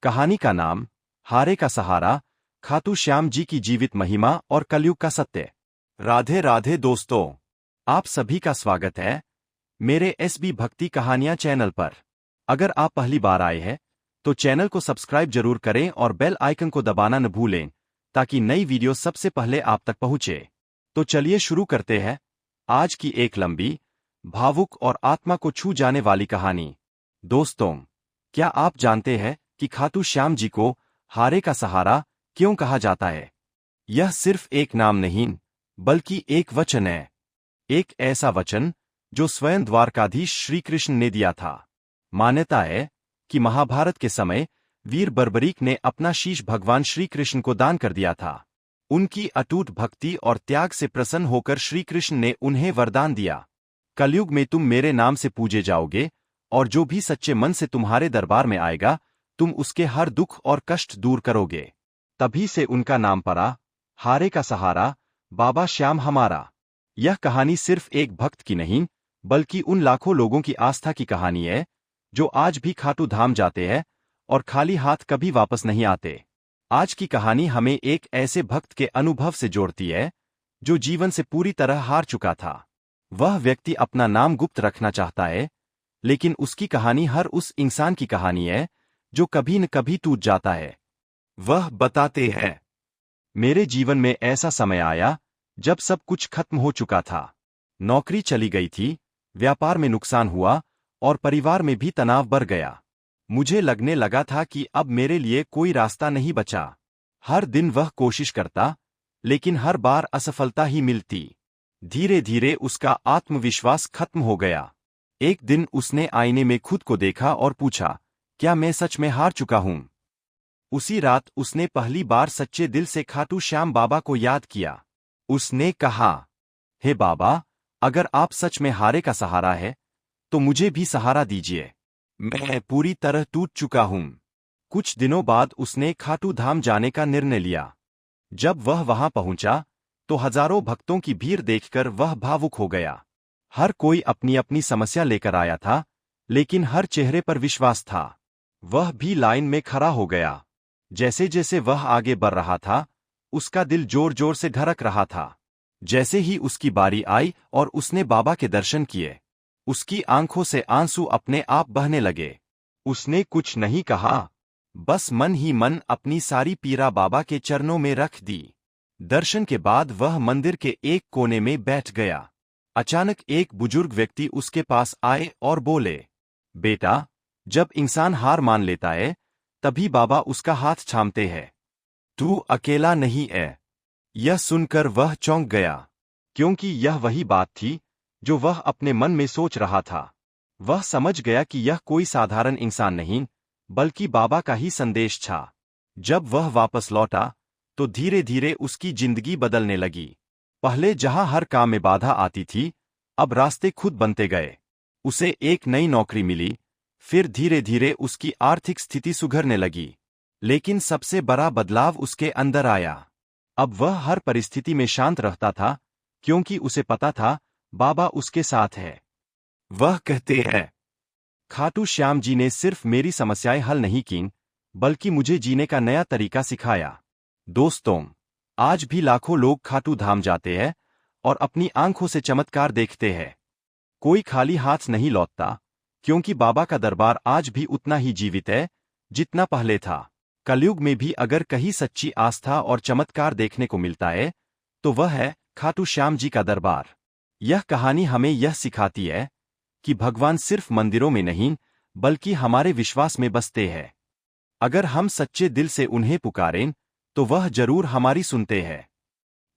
कहानी का नाम हारे का सहारा, खाटू श्याम जी की जीवित महिमा और कलयुग का सत्य। राधे राधे दोस्तों, आप सभी का स्वागत है मेरे एसबी भक्ति कहानियां चैनल पर। अगर आप पहली बार आए हैं तो चैनल को सब्सक्राइब जरूर करें और बेल आइकन को दबाना न भूलें ताकि नई वीडियो सबसे पहले आप तक पहुंचे। तो चलिए शुरू करते हैं आज की एक लंबी, भावुक और आत्मा को छू जाने वाली कहानी। दोस्तों, क्या आप जानते हैं कि खाटू श्याम जी को हारे का सहारा क्यों कहा जाता है? यह सिर्फ एक नाम नहीं, बल्कि एक वचन है। एक ऐसा वचन जो स्वयं द्वारकाधीश श्री कृष्ण ने दिया था। मान्यता है कि महाभारत के समय वीर बर्बरीक ने अपना शीश भगवान श्री कृष्ण को दान कर दिया था। उनकी अटूट भक्ति और त्याग से प्रसन्न होकर श्री कृष्ण ने उन्हें वरदान दिया, कलयुग में तुम मेरे नाम से पूजे जाओगे और जो भी सच्चे मन से तुम्हारे दरबार में आएगा तुम उसके हर दुख और कष्ट दूर करोगे। तभी से उनका नाम पड़ा हारे का सहारा, बाबा श्याम हमारा। यह कहानी सिर्फ एक भक्त की नहीं, बल्कि उन लाखों लोगों की आस्था की कहानी है जो आज भी खाटू धाम जाते हैं और खाली हाथ कभी वापस नहीं आते। आज की कहानी हमें एक ऐसे भक्त के अनुभव से जोड़ती है जो जीवन से पूरी तरह हार चुका था। वह व्यक्ति अपना नाम गुप्त रखना चाहता है, लेकिन उसकी कहानी हर उस इंसान की कहानी है जो कभी न कभी टूट जाता है। वह बताते हैं, मेरे जीवन में ऐसा समय आया जब सब कुछ खत्म हो चुका था। नौकरी चली गई थी, व्यापार में नुकसान हुआ और परिवार में भी तनाव बढ़ गया। मुझे लगने लगा था कि अब मेरे लिए कोई रास्ता नहीं बचा। हर दिन वह कोशिश करता, लेकिन हर बार असफलता ही मिलती। धीरे धीरे उसका आत्मविश्वास खत्म हो गया। एक दिन उसने आईने में खुद को देखा और पूछा, क्या मैं सच में हार चुका हूं? उसी रात उसने पहली बार सच्चे दिल से खाटू श्याम बाबा को याद किया। उसने कहा, हे बाबा, अगर आप सच में हारे का सहारा है तो मुझे भी सहारा दीजिए। मैं पूरी तरह टूट चुका हूं। कुछ दिनों बाद उसने खाटू धाम जाने का निर्णय लिया। जब वह वहां पहुंचा तो हजारों भक्तों की भीड़ देखकर वह भावुक हो गया। हर कोई अपनी अपनी समस्या लेकर आया था, लेकिन हर चेहरे पर विश्वास था। वह भी लाइन में खड़ा हो गया। जैसे जैसे वह आगे बढ़ रहा था, उसका दिल जोर जोर से धड़क रहा था। जैसे ही उसकी बारी आई और उसने बाबा के दर्शन किए, उसकी आंखों से आंसू अपने आप बहने लगे। उसने कुछ नहीं कहा, बस मन ही मन अपनी सारी पीड़ा बाबा के चरणों में रख दी। दर्शन के बाद वह मंदिर के एक कोने में बैठ गया। अचानक एक बुजुर्ग व्यक्ति उसके पास आए और बोले, बेटा, जब इंसान हार मान लेता है तभी बाबा उसका हाथ थामते हैं। तू अकेला नहीं है। यह सुनकर वह चौंक गया, क्योंकि यह वही बात थी जो वह अपने मन में सोच रहा था। वह समझ गया कि यह कोई साधारण इंसान नहीं, बल्कि बाबा का ही संदेश था। जब वह वापस लौटा तो धीरे धीरे उसकी जिंदगी बदलने लगी। पहले जहां हर काम में बाधा आती थी, अब रास्ते खुद बनते गए। उसे एक नई नौकरी मिली, फिर धीरे धीरे उसकी आर्थिक स्थिति सुधरने लगी। लेकिन सबसे बड़ा बदलाव उसके अंदर आया। अब वह हर परिस्थिति में शांत रहता था, क्योंकि उसे पता था बाबा उसके साथ है। वह कहते हैं, खाटू श्याम जी ने सिर्फ मेरी समस्याएं हल नहीं की, बल्कि मुझे जीने का नया तरीका सिखाया। दोस्तों, आज भी लाखों लोग खाटू धाम जाते हैं और अपनी आंखों से चमत्कार देखते हैं। कोई खाली हाथ नहीं लौटता, क्योंकि बाबा का दरबार आज भी उतना ही जीवित है जितना पहले था। कलयुग में भी अगर कहीं सच्ची आस्था और चमत्कार देखने को मिलता है तो वह है खाटू श्याम जी का दरबार। यह कहानी हमें यह सिखाती है कि भगवान सिर्फ मंदिरों में नहीं, बल्कि हमारे विश्वास में बसते हैं। अगर हम सच्चे दिल से उन्हें पुकारें तो वह जरूर हमारी सुनते हैं।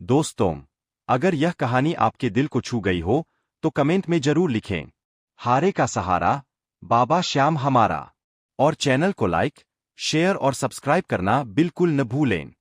दोस्तों, अगर यह कहानी आपके दिल को छू गई हो तो कमेंट में जरूर लिखें, हारे का सहारा, बाबा श्याम हमारा। और चैनल को लाइक, शेयर और सब्सक्राइब करना बिल्कुल न भूलें।